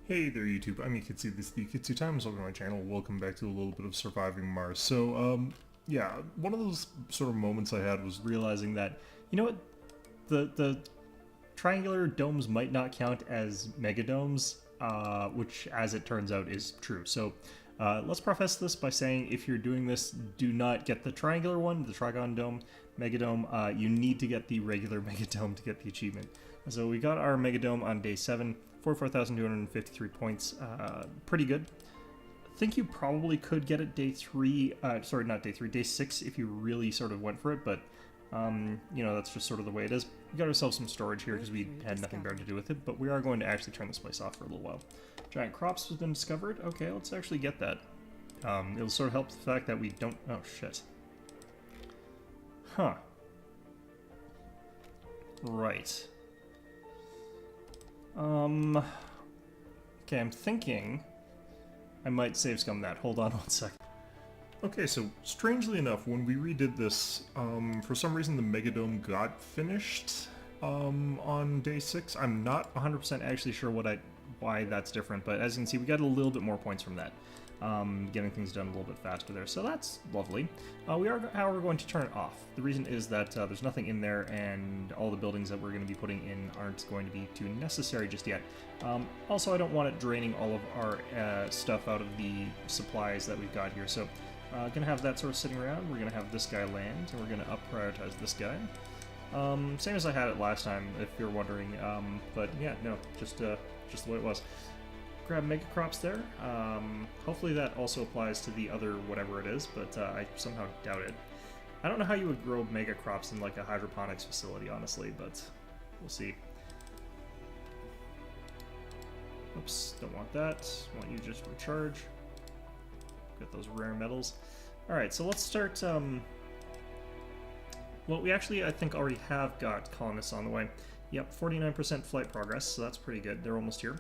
Hey there YouTube, I'm Yukitsu, this is the Yukitsu Times, welcome to my channel, welcome back to a little bit of Surviving Mars. So, yeah, one of those sort of moments I had was realizing that, you know what, the triangular domes might not count as megadomes, which, as it turns out, is true. So, let's preface this by saying if you're doing this, do not get the triangular one, the Trigon Dome, Megadome. You need to get the regular Megadome to get the achievement. So we got our Megadome on day 7, 44,253 points. Pretty good. I think you probably could get it day 3, sorry, not day 3, day 6 if you really sort of went for it, but, you know, that's just sort of the way it is. We got ourselves some storage here because we had nothing better to do with it, but we are going to actually turn this place off for a little while. Giant crops has been discovered. Okay, let's actually get that. It'll sort of help the fact that we don't... Oh, shit. Huh. Right. Okay, I'm thinking I might save scum that. Hold on one second. Okay, so strangely enough, when we redid this, for some reason the Megadome got finished on day 6. I'm not 100% actually sure why that's different, but as you can see, we got a little bit more points from that. Getting things done a little bit faster there, so that's lovely. We are, however, going to turn it off. The reason is that there's nothing in there, and all the buildings that we're going to be putting in aren't going to be too necessary just yet. Also, I don't want it draining all of our stuff out of the supplies that we've got here, so gonna have that sort of sitting around. We're gonna have this guy land, and we're gonna up-prioritize this guy. Same as I had it last time, if you're wondering, but yeah, no, just the way it was. Grab mega crops there. Hopefully that also applies to the other whatever it is, but I somehow doubt it. I don't know how you would grow mega crops in like a hydroponics facility, honestly, but we'll see. Oops, don't want that. Want you just recharge. Get those rare metals. Alright, so let's start, well, we actually, I think, already have got colonists on the way. Yep, 49% flight progress, so that's pretty good. They're almost here.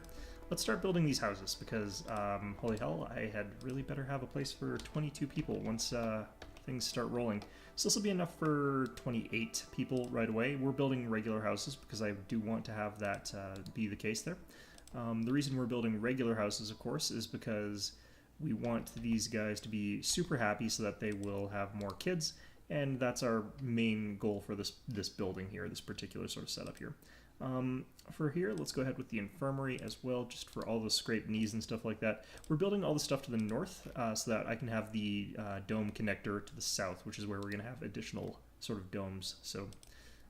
Let's start building these houses, because, holy hell, I had really better have a place for 22 people once things start rolling. So this will be enough for 28 people right away. We're building regular houses, because I do want to have that be the case there. The reason we're building regular houses, of course, is because we want these guys to be super happy so that they will have more kids, and that's our main goal for this building here, this particular sort of setup here. For here, let's go ahead with the infirmary as well, just for all the scraped knees and stuff like that. We're building all the stuff to the north so that I can have the dome connector to the south, which is where we're going to have additional sort of domes. So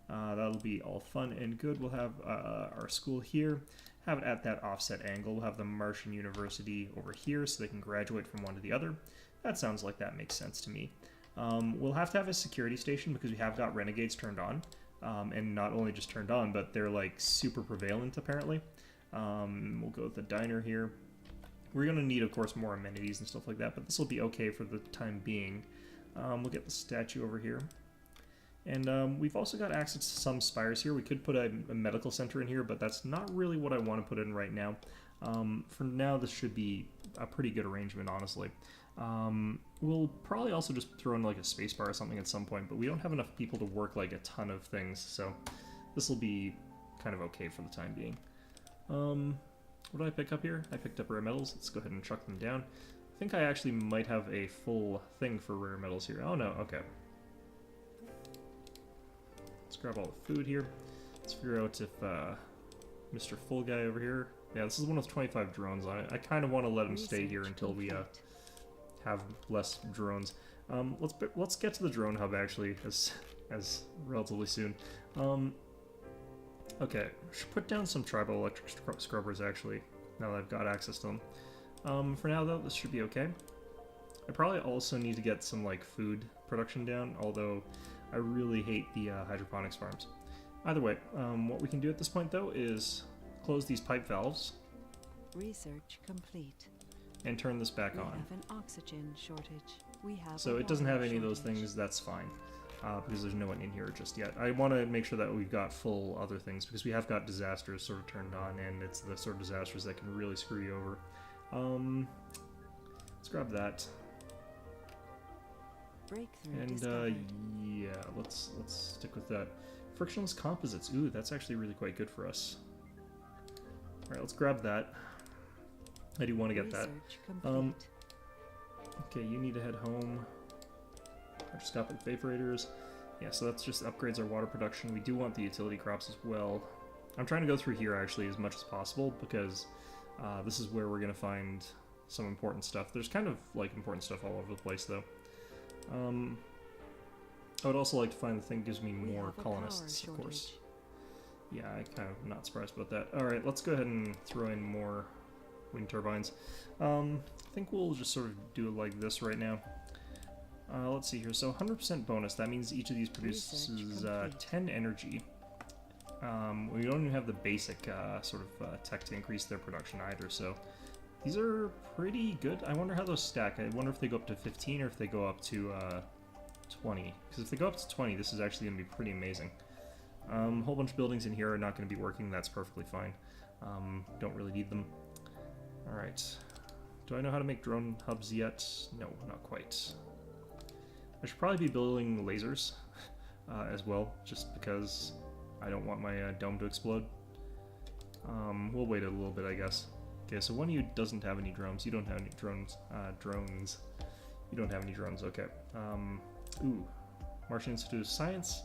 that'll be all fun and good. We'll have our school here, have it at that offset angle. We'll have the Martian University over here so they can graduate from one to the other. That sounds like that makes sense to me. We'll have to have a security station because we have got renegades turned on. And not only just turned on, but they're like super prevalent apparently. We'll go with the diner here. We're going to need, of course, more amenities and stuff like that, but this will be okay for the time being. We'll get the statue over here. And we've also got access to some spires here. We could put a medical center in here, but that's not really what I want to put in right now. For now, this should be a pretty good arrangement, honestly. We'll probably also just throw in like a spacebar or something at some point, but we don't have enough people to work like a ton of things, so this will be kind of okay for the time being. What did I pick up here? I picked up rare metals. Let's go ahead and chuck them down. I think I actually might have a full thing for rare metals here. Oh no, okay. Let's grab all the food here. Let's figure out if Mr. Full Guy over here. Yeah, this is one with 25 drones on it. I kind of want to let him stay here until we have less drones. Let's get to the drone hub actually as relatively soon. Okay, should put down some tribal electric scrubbers actually now that I've got access to them. For now though, this should be okay. I probably also need to get some like food production down, although I really hate the hydroponics farms. Either way, what we can do at this point though is close these pipe valves. Research complete. And turn this back on. We have an oxygen shortage. So it doesn't have any of those things, that's fine. Because there's no one in here just yet. I want to make sure that we've got full other things, because we have got disasters sort of turned on, and it's the sort of disasters that can really screw you over. Let's grab that. Breakthrough and discovered. yeah, let's stick with that. Frictionless composites. Ooh, that's actually really quite good for us. Alright, let's grab that. I do want to get that. Research complete. Okay, you need to head home. Hydroscopic vaporators. Yeah, so that's just upgrades our water production. We do want the utility crops as well. I'm trying to go through here actually as much as possible because this is where we're going to find some important stuff. There's kind of like important stuff all over the place though. I would also like to find the thing that gives me more colonists, of course. Yeah, I kind of not surprised about that. Alright, let's go ahead and throw in more wind turbines. I think we'll just sort of do it like this right now. Let's see here. So 100% bonus, that means each of these produces 10 energy. We don't even have the basic sort of tech to increase their production either, so these are pretty good. I wonder how those stack. I wonder if they go up to 15 or if they go up to 20. Because if they go up to 20, this is actually going to be pretty amazing. A whole bunch of buildings in here are not going to be working. That's perfectly fine. Don't really need them. Alright. Do I know how to make drone hubs yet? No, not quite. I should probably be building lasers as well, just because I don't want my dome to explode. We'll wait a little bit, I guess. Okay, so one of you doesn't have any drones. You don't have any drones. Drones. You don't have any drones, okay. Ooh. Martian Institute of Science.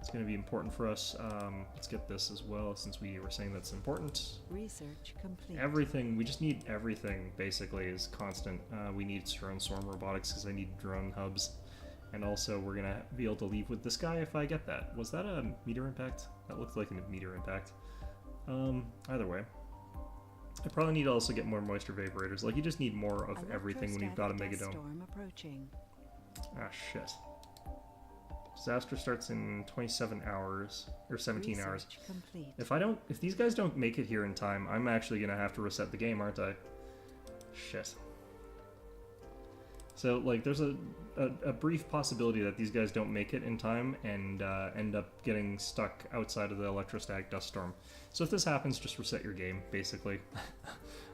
It's going to be important for us. Let's get this as well, since we were saying that's important. Research complete. Everything, we just need everything, basically, is constant. We need drone swarm robotics, because I need drone hubs. And also, we're going to be able to leave with this guy if I get that. Was that a meteor impact? That looked like a meteor impact. Either way. I probably need to also get more moisture vaporators. Like, you just need more of everything when you've got a megadome. Storm approaching. Ah, shit. Disaster starts in 27 hours, or 17 hours. Complete. If these guys don't make it here in time, I'm actually gonna have to reset the game, aren't I? Shit. So, like, there's a brief possibility that these guys don't make it in time and end up getting stuck outside of the electrostatic dust storm. So if this happens, just reset your game, basically.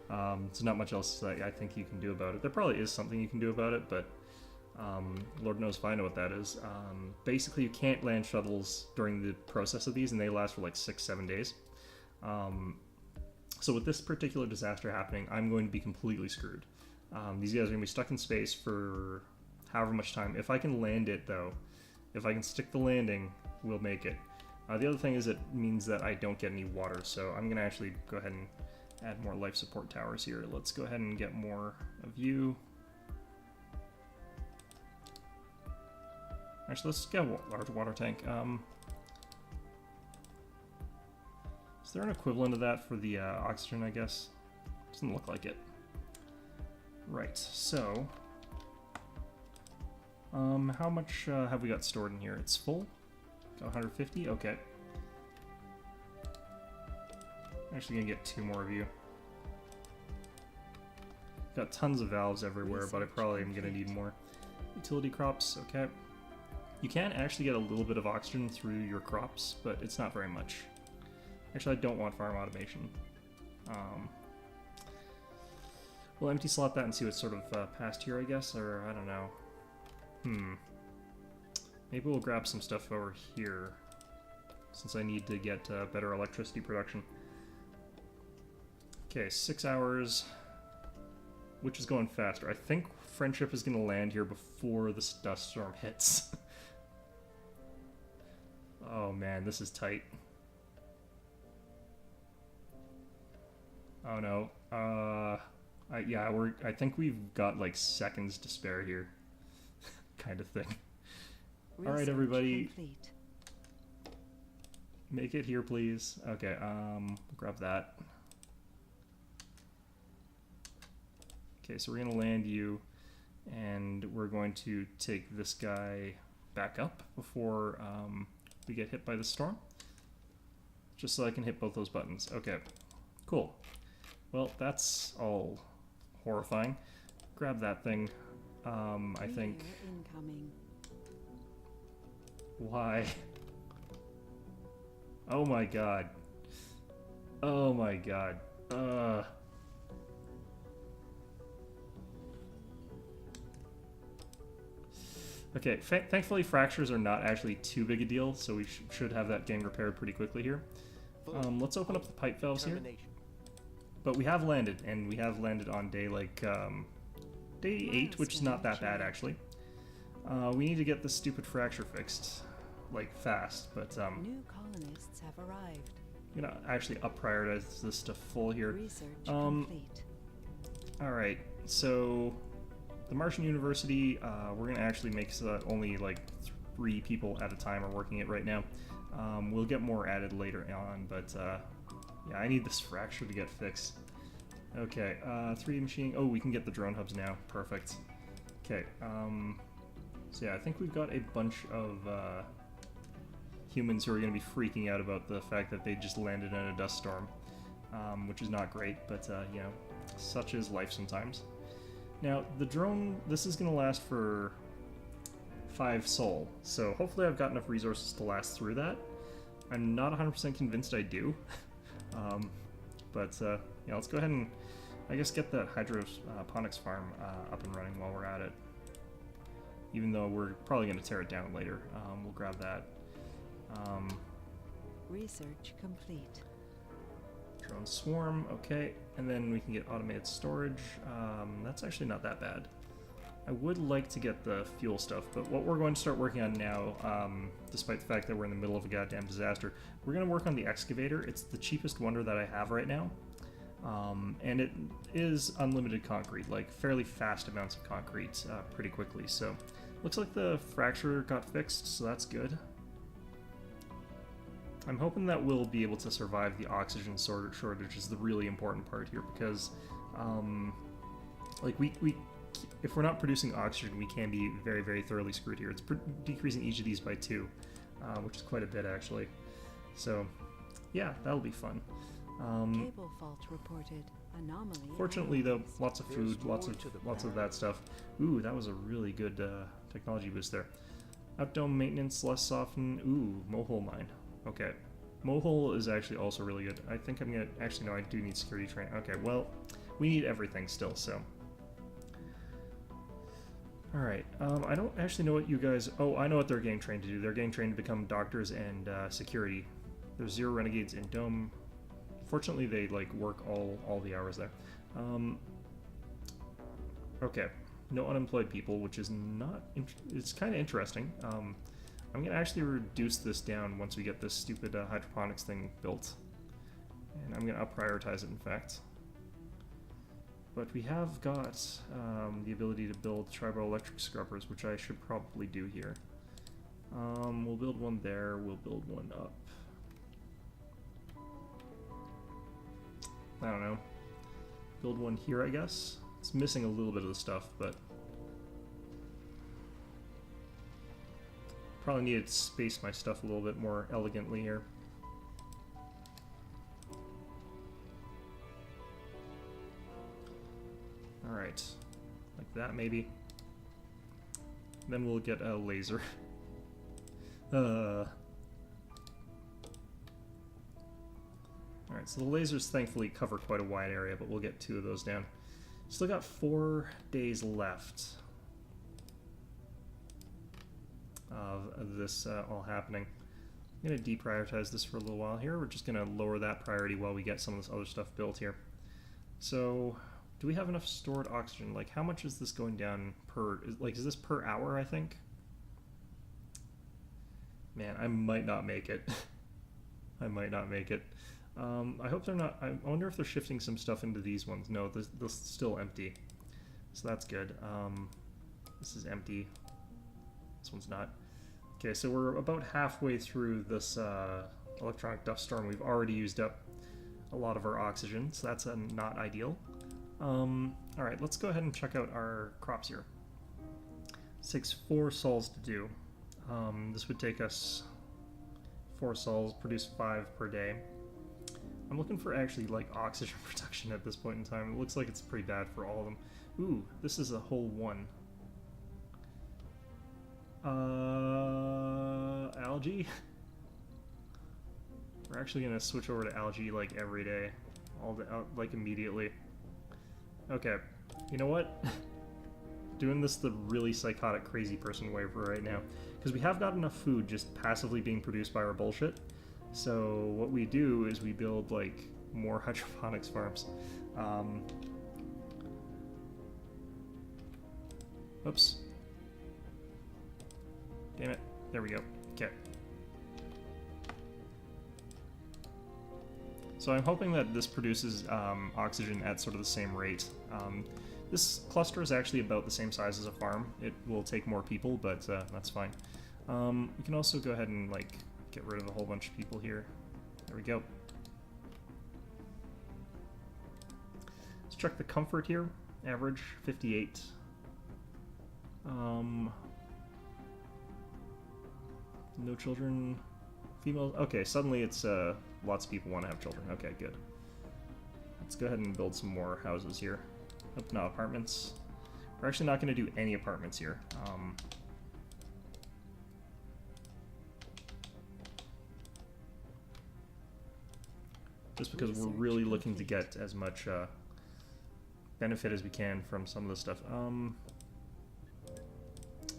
So not much else I think you can do about it. There probably is something you can do about it, but Lord knows if I know what that is. Basically, you can't land shuttles during the process of these, and they last for like 6-7 days. So with this particular disaster happening, I'm going to be completely screwed. These guys are going to be stuck in space for however much time. If I can land it, though, if I can stick the landing, we'll make it. The other thing is it means that I don't get any water, so I'm going to actually go ahead and add more life support towers here. Let's go ahead and get more of you. Actually, let's get a large water tank. Is there an equivalent of that for the oxygen, I guess? Doesn't look like it. Right, so... how much have we got stored in here? It's full? Got 150? Okay. I'm actually gonna get 2 more of you. Got tons of valves everywhere, but I probably am gonna need more. Utility crops, okay. You can actually get a little bit of oxygen through your crops, but it's not very much. Actually, I don't want farm automation. We'll empty slot that and see what's sort of past here, I guess, or I don't know. Maybe we'll grab some stuff over here, since I need to get better electricity production. Okay, 6 hours, which is going faster. I think Friendship is going to land here before the dust storm hits. Oh man, this is tight. Oh no. I think we've got like seconds to spare here. Kind of thing. Alright, everybody. Complete. Make it here, please. Okay, grab that. Okay, so we're gonna land you, and we're going to take this guy back up before we get hit by the storm. Just so I can hit both those buttons. Okay, cool. Well, that's all horrifying. Grab that thing. I think... Incoming. Why? Oh my god. Oh my god. Okay, thankfully fractures are not actually too big a deal, so we should have that getting repaired pretty quickly here. Let's open up the pipe valves here. But we have landed, and we have landed on day, like, day 8, which is not that bad, actually. We need to get this stupid fracture fixed, like, fast, but, New colonists have arrived. I'm gonna actually up-prioritize this to full here. Research complete. Alright, so the Martian University, we're gonna actually make so that only, like, 3 people at a time are working it right now. We'll get more added later on, but, yeah, I need this fracture to get fixed. Okay, 3D machining. Oh, we can get the drone hubs now. Perfect. Okay, so yeah, I think we've got a bunch of humans who are going to be freaking out about the fact that they just landed in a dust storm, which is not great, but, you know, such is life sometimes. Now, the drone, this is going to last for 5 sol, so hopefully I've got enough resources to last through that. I'm not 100% convinced I do. But yeah, let's go ahead and, I guess, get that hydroponics farm up and running while we're at it. Even though we're probably going to tear it down later. We'll grab that. Research complete. Drone swarm, okay. And then we can get automated storage. That's actually not that bad. I would like to get the fuel stuff, but what we're going to start working on now, despite the fact that we're in the middle of a goddamn disaster, we're going to work on the excavator. It's the cheapest wonder that I have right now, and it is unlimited concrete, like fairly fast amounts of concrete pretty quickly. So looks like the fracture got fixed, so that's good. I'm hoping that we'll be able to survive the oxygen shortage is the really important part here, because like if we're not producing oxygen, we can be very, very thoroughly screwed here. It's decreasing each of these by 2, which is quite a bit, actually. So, yeah, that'll be fun. Cable fault reported. Anomaly. Fortunately, though, lots of food, lots of that stuff. Ooh, that was a really good technology boost there. Outdome maintenance, less soften. Ooh, mohole mine. Okay. Mohole is actually also really good. I think I'm gonna... Actually, no, I do need security training. Okay, well, we need everything still, so... Alright, I don't actually know what you guys... Oh, I know what they're getting trained to do. They're getting trained to become doctors and security. There's 0 renegades in Dome. Fortunately, they, like, work all the hours there. Okay, no unemployed people, which is not... It's kind of interesting. I'm going to actually reduce this down once we get this stupid hydroponics thing built. And I'm going to up-prioritize it, in fact. But we have got the ability to build triboelectric scrubbers, which I should probably do here. We'll build one there, we'll build one up. I don't know. Build one here, I guess. It's missing a little bit of the stuff, but... Probably need to space my stuff a little bit more elegantly here. Alright, like that maybe. Then we'll get a laser. Alright, so the lasers thankfully cover quite a wide area, but we'll get 2 of those down. Still got 4 days left of this all happening. I'm going to deprioritize this for a little while here. We're just going to lower that priority while we get some of this other stuff built here. So... Do we have enough stored oxygen? Like, how much is this going down per... is this per hour, I think? Man, I might not make it. I might not make it. I hope they're not... I wonder if they're shifting some stuff into these ones. No, this is still empty. So that's good. This is empty. This one's not. Okay, so we're about halfway through this electronic dust storm. We've already used up a lot of our oxygen, so that's not ideal. Alright, let's go ahead and check out our crops here. It takes 4 sols to do. This would take us 4 sols, produce 5 per day. I'm looking for actually, like, oxygen production at this point in time. It looks like it's pretty bad for all of them. Ooh, this is a whole 1. Algae? We're actually gonna switch over to algae, like, every day. Like, immediately. Okay, you know what? Doing this the really psychotic, crazy person way for right now. Because we have got enough food just passively being produced by our bullshit. So what we do is we build, like, more hydroponics farms. Oops. Damn it. There we go. Okay. So I'm hoping that this produces oxygen at sort of the same rate. This cluster is actually about the same size as a farm. It will take more people, but that's fine. We can also go ahead and like get rid of a whole bunch of people here. There we go. Let's check the comfort here. Average 58. No children. Females. Okay, suddenly it's lots of people want to have children. Okay, good. Let's go ahead and build some more houses here. Oh, no, apartments. We're actually not going to do any apartments here. Just because we're really looking to get as much benefit as we can from some of this stuff. I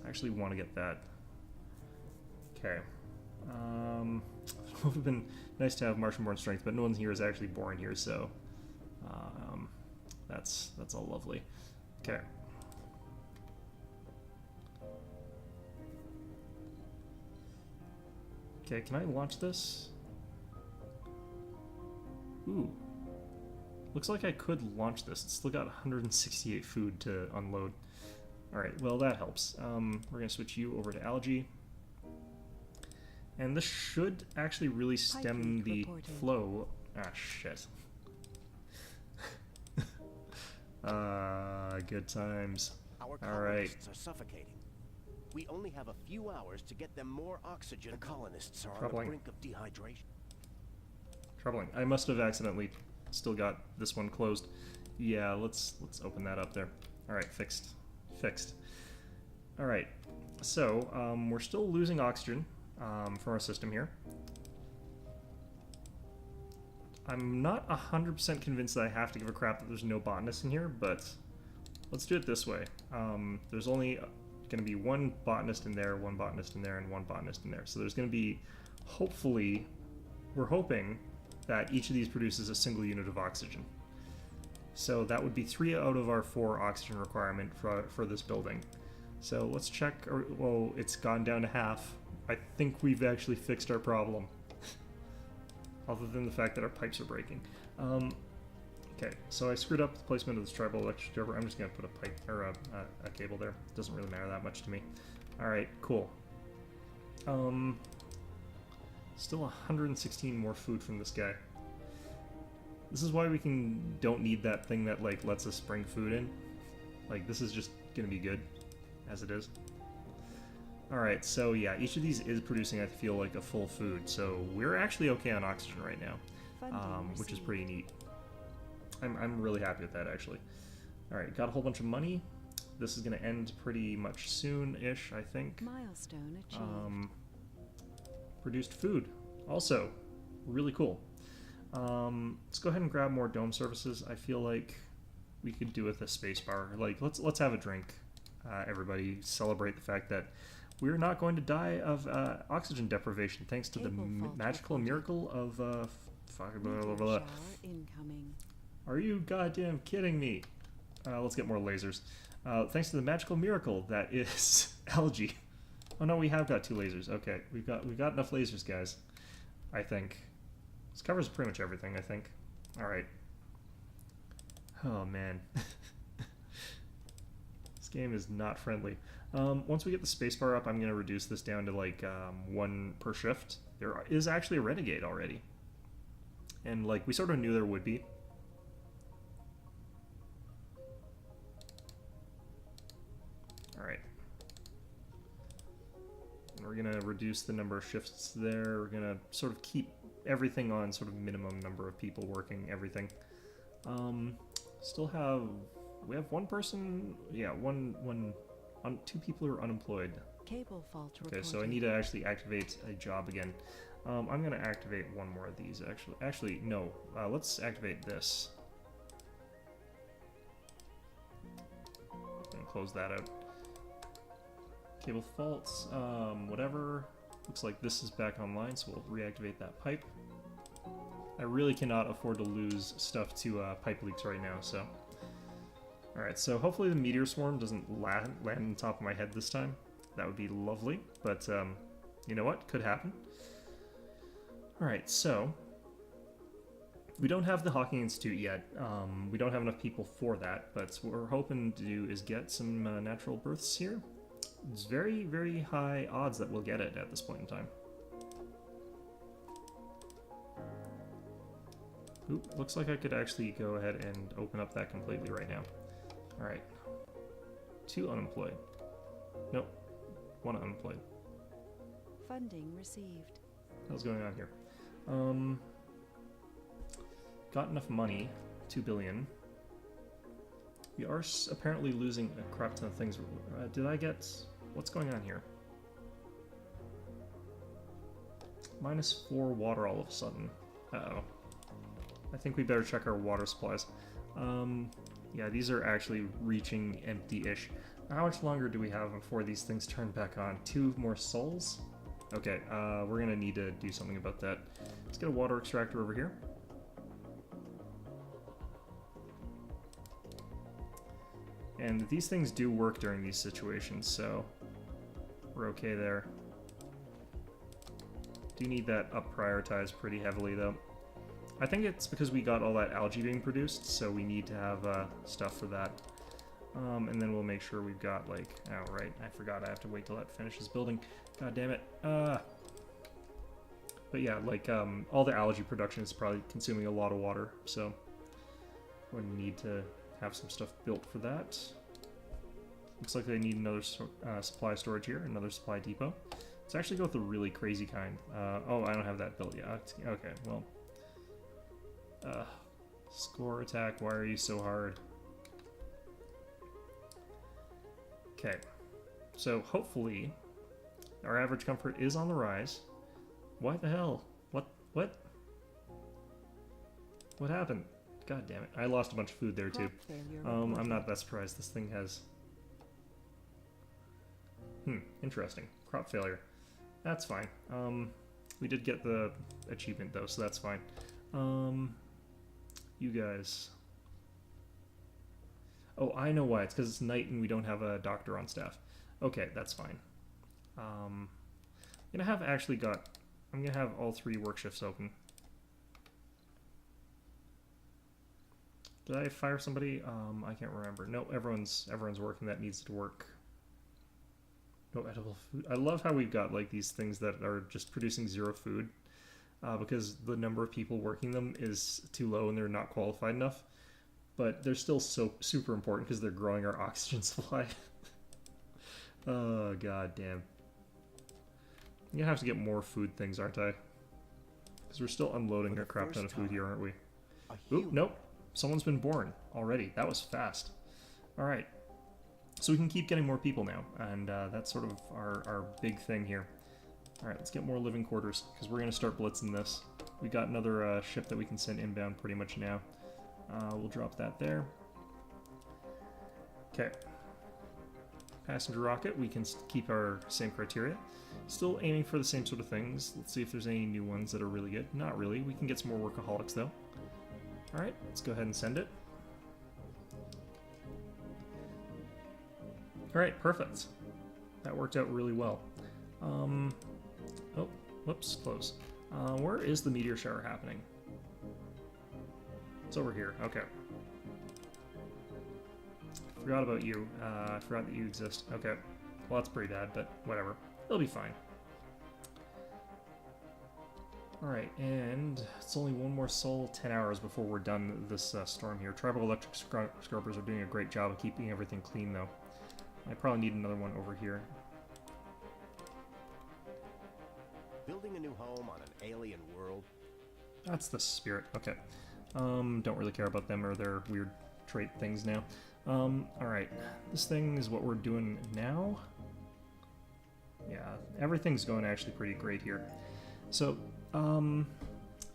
actually want to get that. Okay. It would have been nice to have Martian-born strength, but no one here is actually born here, so that's all lovely. Okay. Okay, can I launch this? Ooh. Looks like I could launch this. It's still got 168 food to unload. Alright, well that helps. We're going to switch you over to algae. And this should actually really stem the flow. Ah, shit. Good times. Our colonists are suffocating. We only have a few hours to get them more oxygen. The colonists are on the brink of dehydration. Troubling. I must have accidentally still got this one closed. Yeah, let's open that up there. Alright, fixed. Fixed. Alright, so we're still losing oxygen from our system here. I'm not 100% convinced that I have to give a crap that there's no botanists in here, but let's do it this way. There's only going to be one botanist in there, one botanist in there, and one botanist in there. So there's going to be, hopefully, we're hoping that each of these produces a single unit of oxygen. So that would be 3 out of our 4 oxygen requirement for this building. So let's check, well, it's gone down to half. I think we've actually fixed our problem. Other than the fact that our pipes are breaking. Okay, so I screwed up the placement of this tribal electric server. I'm just going to put a pipe, or a cable there. Doesn't really matter that much to me. Alright, cool. Still 116 more food from this guy. This is why we don't need that thing that like lets us bring food in. Like, this is just gonna be good as it is. Alright, so yeah, each of these is producing, I feel like, a full food. So we're actually okay on oxygen right now, which is pretty neat. I'm really happy with that, actually. Alright, got a whole bunch of money. This is gonna end pretty much soon-ish, I think. Milestone achieved. Produced food. Also, really cool. Let's go ahead and grab more dome services. I feel like we could do with a space bar. Like, let's have a drink. Everybody celebrate the fact that we're not going to die of oxygen deprivation thanks to the magical miracle of Meteor shower incoming. Are you goddamn kidding me? Let's get more lasers. Thanks to the magical miracle that is algae. Oh no, we have got 2 lasers. Okay, we've got enough lasers, guys. I think. This covers pretty much everything, I think. Alright. Oh man. This game is not friendly. Once we get the spacebar up, I'm going to reduce this down to like 1 per shift. There is actually a renegade already. And like, we sort of knew there would be. Alright. We're going to reduce the number of shifts there. We're going to sort of keep everything on sort of minimum number of people working everything. Still have... We have 1 person... Yeah, 2 people are unemployed. Cable fault reported. Okay, so I need to actually activate a job again. I'm going to activate 1 more of these, actually. Actually, no. Let's activate this. And close that out. Cable faults, whatever. Looks like this is back online, so we'll reactivate that pipe. I really cannot afford to lose stuff to pipe leaks right now, so... Alright, so hopefully the meteor swarm doesn't land on top of my head this time. That would be lovely, but you know what? Could happen. Alright, so... We don't have the Hawking Institute yet. We don't have enough people for that, but what we're hoping to do is get some natural births here. It's very, very high odds that we'll get it at this point in time. Ooh, looks like I could actually go ahead and open up that completely right now. Alright. 2 unemployed. Nope. 1 unemployed. Funding received. What's going on here? Got enough money. 2 billion. We are apparently losing a crap ton of things. Did I get... What's going on here? -4 water all of a sudden. Uh-oh. I think we better check our water supplies. Yeah, these are actually reaching empty-ish. How much longer do we have before these things turn back on? 2 more souls? Okay, we're gonna need to do something about that. Let's get a water extractor over here. And these things do work during these situations, so we're okay there. Do need that up prioritized pretty heavily, though. I think it's because we got all that algae being produced, so we need to have stuff for that. And then we'll make sure we've got, like... Oh, right, I forgot I have to wait till that finishes building. God damn it. But yeah, like, all the algae production is probably consuming a lot of water, so we're going to need to have some stuff built for that. Looks like they need another supply storage here, another supply depot. Let's actually go with the really crazy kind. Oh, I don't have that built yet. Okay, well... score attack, why are you so hard? Okay, so hopefully our average comfort is on the rise. What the hell? What happened? God damn it, I lost a bunch of food there too. I'm not that surprised. This thing has... interesting. Crop failure. That's fine. We did get the achievement though, so that's fine. You guys... Oh, I know why. It's because it's night and we don't have a doctor on staff. Okay, that's fine. I'm gonna have all 3 work shifts open. Did I fire somebody? I can't remember. No, everyone's working that needs to work. No edible food. I love how we've got like these things that are just producing 0 food. Because the number of people working them is too low and they're not qualified enough. But they're still so super important because they're growing our oxygen supply. Oh, god damn. I'm gonna have to get more food things, aren't I? Because we're still unloading a crap ton of food here, aren't we? Oop, nope. Someone's been born already. That was fast. Alright. So we can keep getting more people now. And that's sort of our big thing here. Alright, let's get more living quarters, because we're going to start blitzing this. We got another ship that we can send inbound pretty much now. We'll drop that there. Okay. Passenger rocket, we can keep our same criteria. Still aiming for the same sort of things. Let's see if there's any new ones that are really good. Not really. We can get some more workaholics, though. Alright, let's go ahead and send it. Alright, perfect. That worked out really well. Oh, whoops, close. Where is the meteor shower happening? It's over here, okay. Forgot about you. I forgot that you exist. Okay. Well, that's pretty bad, but whatever. It'll be fine. Alright, and it's only 1 more soul, 10 hours before we're done this storm here. Tribal electric scrubbers are doing a great job of keeping everything clean, though. I probably need another one over here. Building a new home on an alien world. That's the spirit. Okay. Don't really care about them or their weird trait things now. Alright. This thing is what we're doing now. Yeah, everything's going actually pretty great here. So,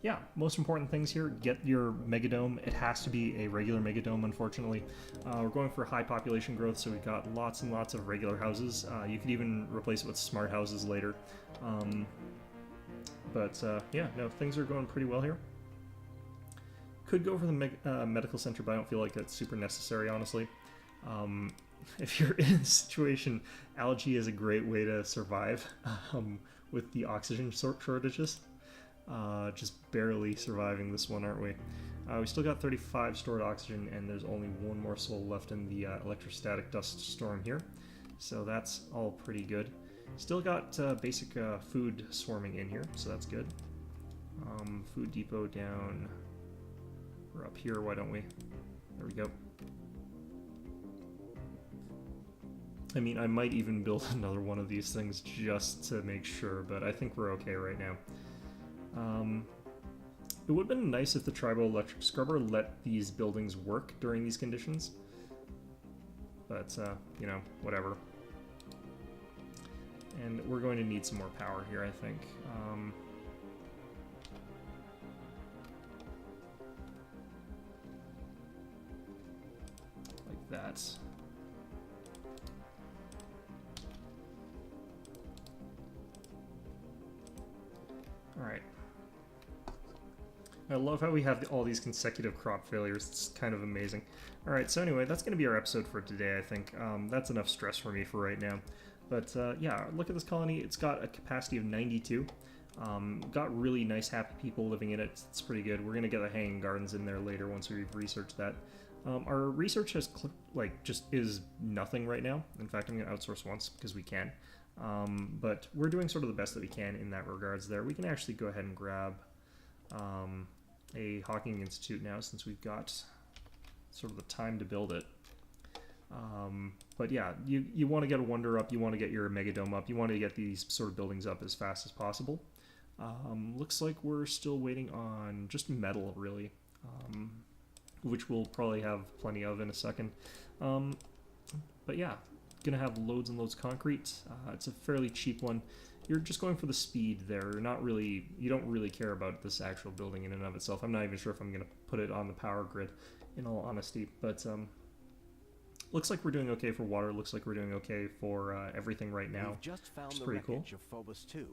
yeah, most important things here, get your megadome. It has to be a regular megadome, unfortunately. We're going for high population growth, so we've got lots and lots of regular houses. You could even replace it with smart houses later. Yeah, no, things are going pretty well here. Could go for the medical center, but I don't feel like that's super necessary, honestly. If you're in a situation, algae is a great way to survive with the oxygen shortages. Just barely surviving this one, aren't we? We still got 35 stored oxygen, and there's only one more soul left in the electrostatic dust storm here. So that's all pretty good. Still got basic food swarming in here, so that's good. Food depot down. We're up here, why don't we? There we go. I mean, I might even build another one of these things just to make sure, but I think we're okay right now. It would have been nice if the Tribal Electric Scrubber let these buildings work during these conditions. But, you know, whatever. And we're going to need some more power here, I think. Like that. Alright. I love how we have all these consecutive crop failures. It's kind of amazing. Alright, so anyway, that's going to be our episode for today, I think. That's enough stress for me for right now. But yeah, look at this colony. It's got a capacity of 92. Got really nice, happy people living in it. It's pretty good. We're going to get the hanging gardens in there later once we've researched that. Our research has, just is nothing right now. In fact, I'm going to outsource once because we can. But we're doing sort of the best that we can in that regards there. We can actually go ahead and grab a Hawking Institute now since we've got sort of the time to build it. But yeah, you want to get a Wonder up, you want to get your Megadome up, you want to get these sort of buildings up as fast as possible. Looks like we're still waiting on just metal, really, which we'll probably have plenty of in a second. But yeah, gonna have loads and loads of concrete. It's a fairly cheap one. You're just going for the speed there. You don't really care about this actual building in and of itself. I'm not even sure if I'm gonna put it on the power grid, in all honesty, but looks like we're doing okay for water. Looks like we're doing okay for everything right now. We've just found which is the pretty cool. wreckage of Phobos 2.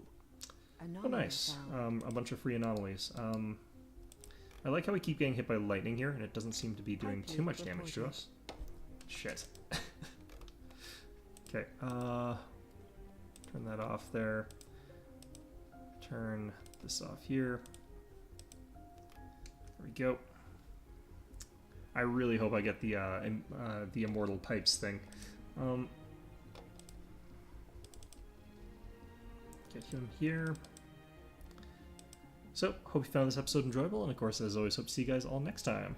Oh, nice. A bunch of free anomalies. I like how we keep getting hit by lightning here, and it doesn't seem to be doing too much damage to us. Shit. Okay, turn that off there. Turn this off here. There we go. I really hope I get the Immortal Pipes thing. Get him here. So, hope you found this episode enjoyable, and of course, as always, hope to see you guys all next time.